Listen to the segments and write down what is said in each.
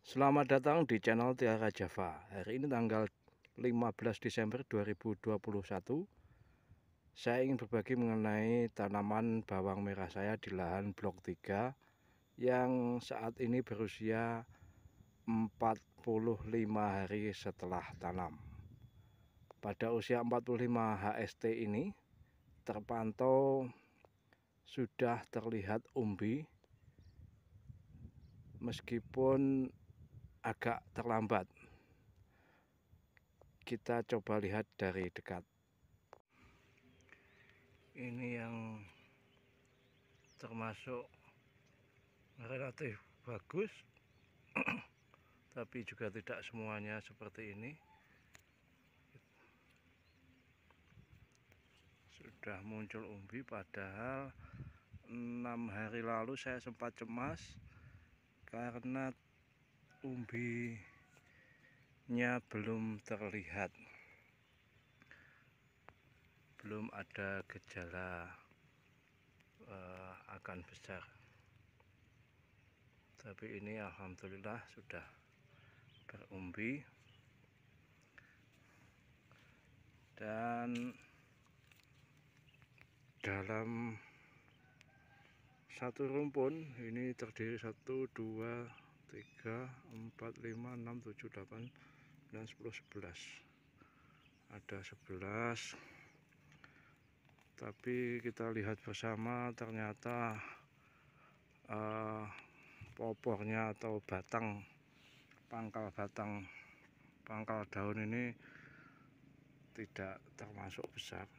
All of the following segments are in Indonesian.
Selamat datang di channel Tiara Java. Hari ini tanggal 15 Desember 2021. Saya ingin berbagi mengenai tanaman bawang merah saya di lahan blok 3 yang saat ini berusia 45 hari setelah tanam. Pada usia 45 HST ini terpantau sudah terlihat umbi meskipun agak terlambat. Kita coba lihat dari dekat. Ini yang termasuk relatif bagus, tapi juga tidak semuanya seperti ini. Sudah muncul umbi, padahal 6 hari lalu saya sempat cemas karena umbinya belum terlihat, belum ada gejala akan besar. Tapi ini alhamdulillah sudah berumbi, dan dalam satu rumpun ini terdiri 1, 2, 3, 4, 5, 6, 7, 8, 9, 10, 11. Ada 11, tapi kita lihat bersama ternyata popornya atau pangkal daun ini tidak termasuk besar.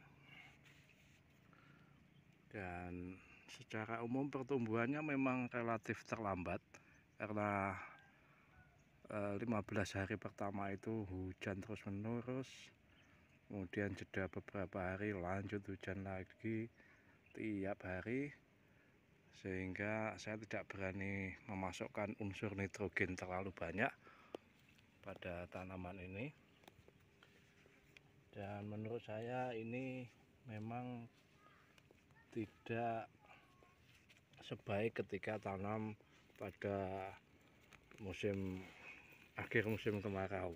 Dan secara umum pertumbuhannya memang relatif terlambat karena 15 hari pertama itu hujan terus menerus, kemudian jeda beberapa hari lanjut hujan lagi tiap hari, sehingga saya tidak berani memasukkan unsur nitrogen terlalu banyak pada tanaman ini. Dan menurut saya ini memang tidak sebaik ketika tanam pada akhir musim kemarau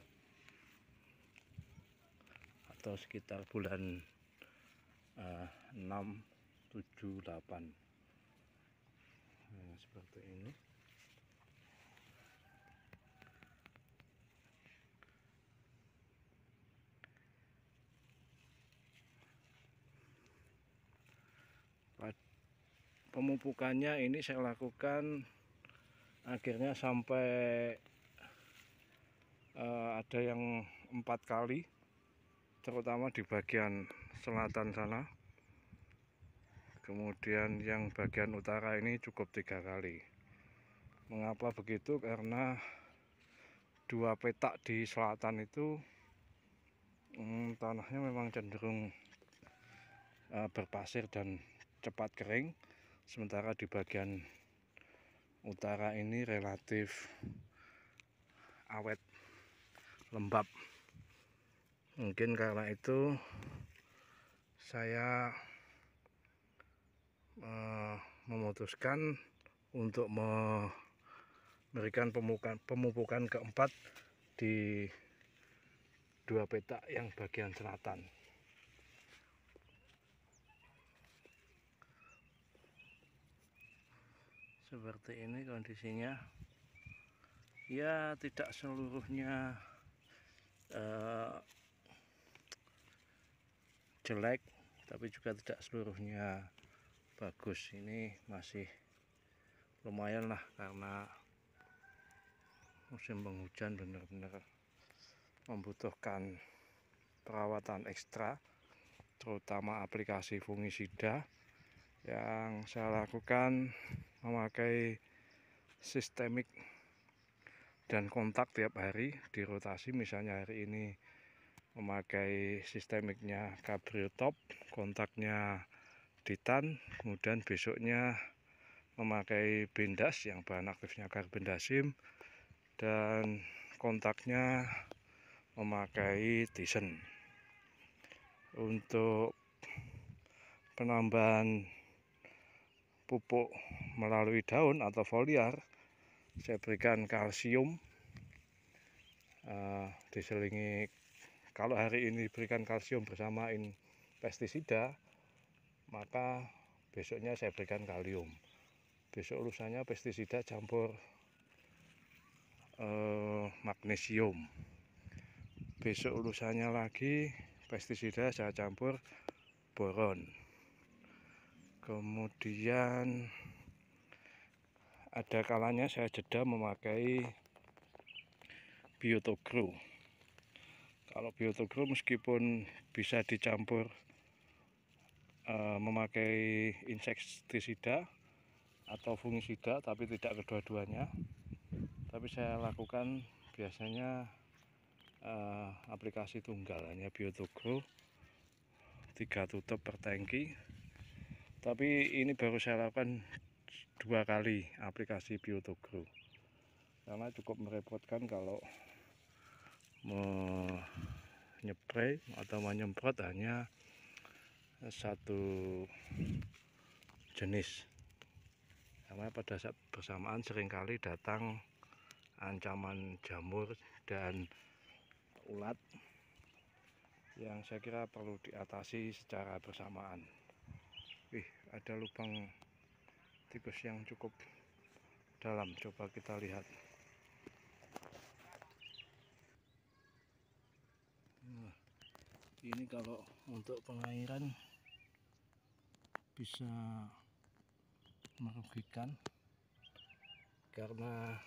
atau sekitar bulan 6, 7, 8. Nah, seperti ini. Pemupukannya ini saya lakukan akhirnya sampai ada yang 4 kali, terutama di bagian selatan sana. Kemudian yang bagian utara ini cukup 3 kali. Mengapa begitu? Karena 2 petak di selatan itu tanahnya memang cenderung berpasir dan cepat kering, sementara di bagian utara ini relatif awet, lembab. Mungkin karena itu saya memutuskan untuk memberikan pemupukan keempat di 2 petak yang bagian selatan. Seperti ini kondisinya. Ya, tidak seluruhnya jelek, tapi juga tidak seluruhnya bagus. Ini masih lumayan lah, karena musim penghujan benar-benar membutuhkan perawatan ekstra, terutama aplikasi fungisida yang saya lakukan memakai sistemik dan kontak tiap hari di rotasi. Misalnya hari ini memakai sistemiknya Cabriotop, kontaknya Ditan, kemudian besoknya memakai Bendas yang bahan aktifnya carbendazim, dan kontaknya memakai Thyssen. Untuk penambahan pupuk melalui daun atau foliar, saya berikan kalsium diselingi. Kalau hari ini berikan kalsium bersama pestisida, maka besoknya saya berikan kalium. Besok lusanya pestisida campur magnesium. Besok lusanya lagi pestisida saya campur boron. Kemudian ada kalanya saya jeda memakai Biotogro. Kalau Biotogro meskipun bisa dicampur memakai insektisida atau fungisida, tapi tidak kedua-duanya. Tapi saya lakukan biasanya aplikasi tunggal, hanya Biotogro 3 tutup per tangki. Tapi ini baru saya lakukan 2 kali aplikasi Biotogro, karena cukup merepotkan kalau menyepray atau menyemprot hanya satu jenis, karena pada saat bersamaan seringkali datang ancaman jamur dan ulat yang saya kira perlu diatasi secara bersamaan. Ada lubang tikus yang cukup dalam, coba kita lihat. Ini kalau untuk pengairan bisa merugikan, karena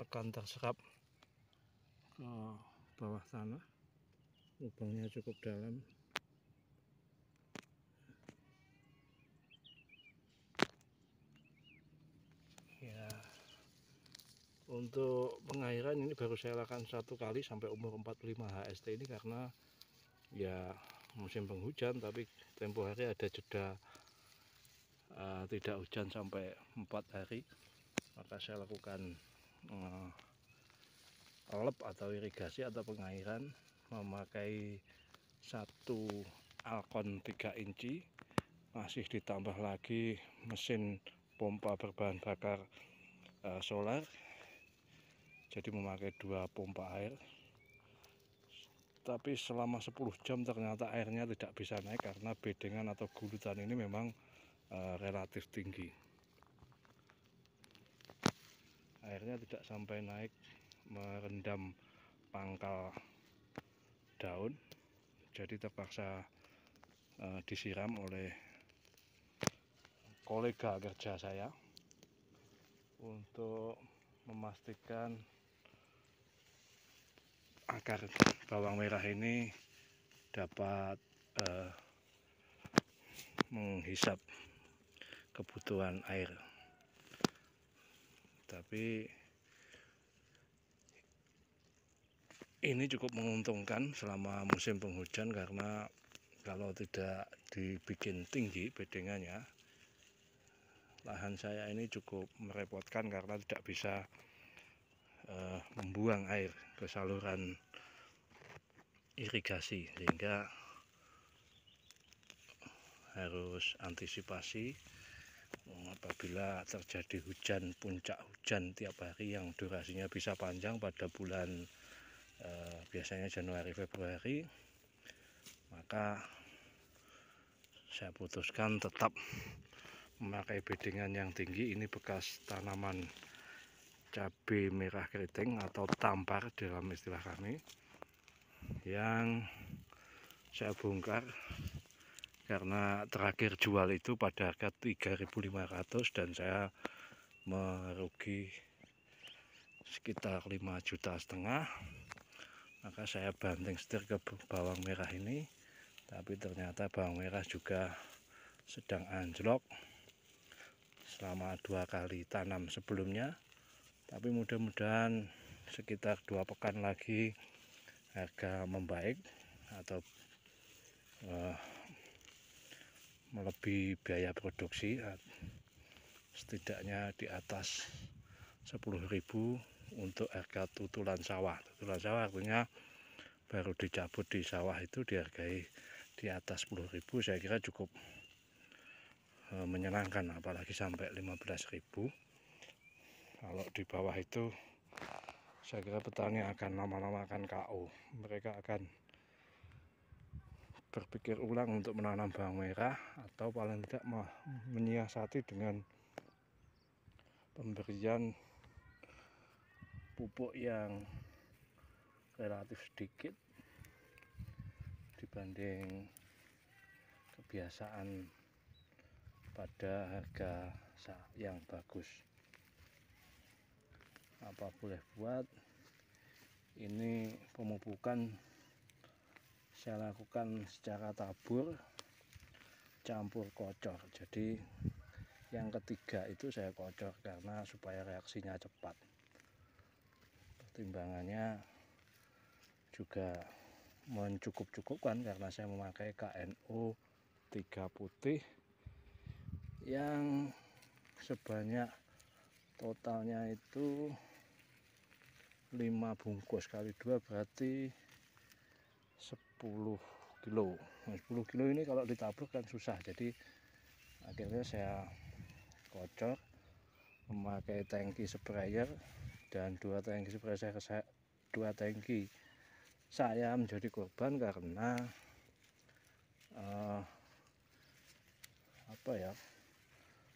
akan terserap ke bawah tanah. Lubangnya cukup dalam. Ya, untuk pengairan ini baru saya lakukan 1 kali sampai umur 45 HST ini, karena ya musim penghujan, tapi tempo hari ada jeda tidak hujan sampai 4 hari, maka saya lakukan lep atau irigasi atau pengairan memakai 1 Alcon 3 inci, masih ditambah lagi mesin pompa berbahan bakar solar, jadi memakai 2 pompa air. Tapi selama 10 jam ternyata airnya tidak bisa naik, karena bedengan atau gulutan ini memang relatif tinggi. Airnya tidak sampai naik merendam pangkal daun, jadi terpaksa disiram oleh kolega kerja saya untuk memastikan akar bawang merah ini dapat menghisap kebutuhan air. Tapi ini cukup menguntungkan selama musim penghujan, karena kalau tidak dibikin tinggi bedengannya, lahan saya ini cukup merepotkan karena tidak bisa membuang air ke saluran irigasi, sehingga harus antisipasi apabila terjadi hujan, puncak hujan tiap hari yang durasinya bisa panjang pada bulan biasanya Januari Februari, maka saya putuskan tetap memakai bedengan yang tinggi. Ini bekas tanaman cabai merah keriting atau tampar dalam istilah kami, yang saya bongkar karena terakhir jual itu pada harga 3.500 dan saya merugi sekitar 5,5 juta. Maka saya banting setir ke bawang merah ini, tapi ternyata bawang merah juga sedang anjlok selama 2 kali tanam sebelumnya. Tapi mudah-mudahan sekitar 2 pekan lagi harga membaik atau melebihi biaya produksi, setidaknya di atas 10.000 untuk harga tutulan sawah. Tutulan sawah artinya baru dicabut di sawah itu dihargai di atas 10.000, saya kira cukup menyenangkan, apalagi sampai 15.000. Kalau di bawah itu saya kira petani akan lama-lama akan KO. Mereka akan berpikir ulang untuk menanam bawang merah, atau paling tidak menyiasati dengan pemberian pupuk yang relatif sedikit dibanding kebiasaan pada harga yang bagus. Apa boleh buat, ini pemupukan saya lakukan secara tabur campur kocor. Jadi yang ketiga itu saya kocor karena supaya reaksinya cepat. Pertimbangannya juga mencukup-cukupkan karena saya memakai KNO 3 putih yang sebanyak totalnya itu 5 bungkus kali 2 berarti 10 kilo. Nah, 10 kilo ini kalau ditabur kan susah, jadi akhirnya saya kocor memakai tangki sprayer, dan 2 tangki sprayer saya menjadi korban karena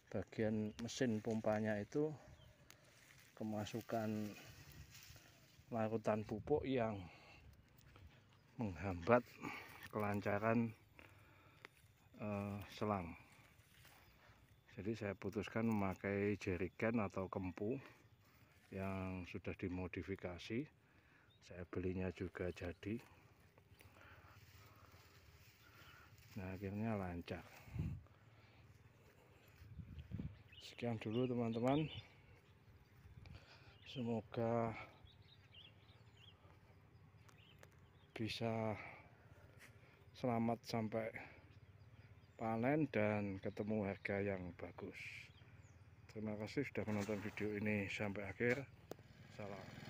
bagian mesin pompanya itu kemasukan larutan pupuk yang menghambat kelancaran selang. Jadi saya putuskan memakai jerigen atau kempu yang sudah dimodifikasi. Saya belinya juga jadi. Nah, akhirnya lancar. Sekian dulu teman-teman. Semoga bisa selamat sampai panen dan ketemu harga yang bagus. Terima kasih sudah menonton video ini sampai akhir. Salam.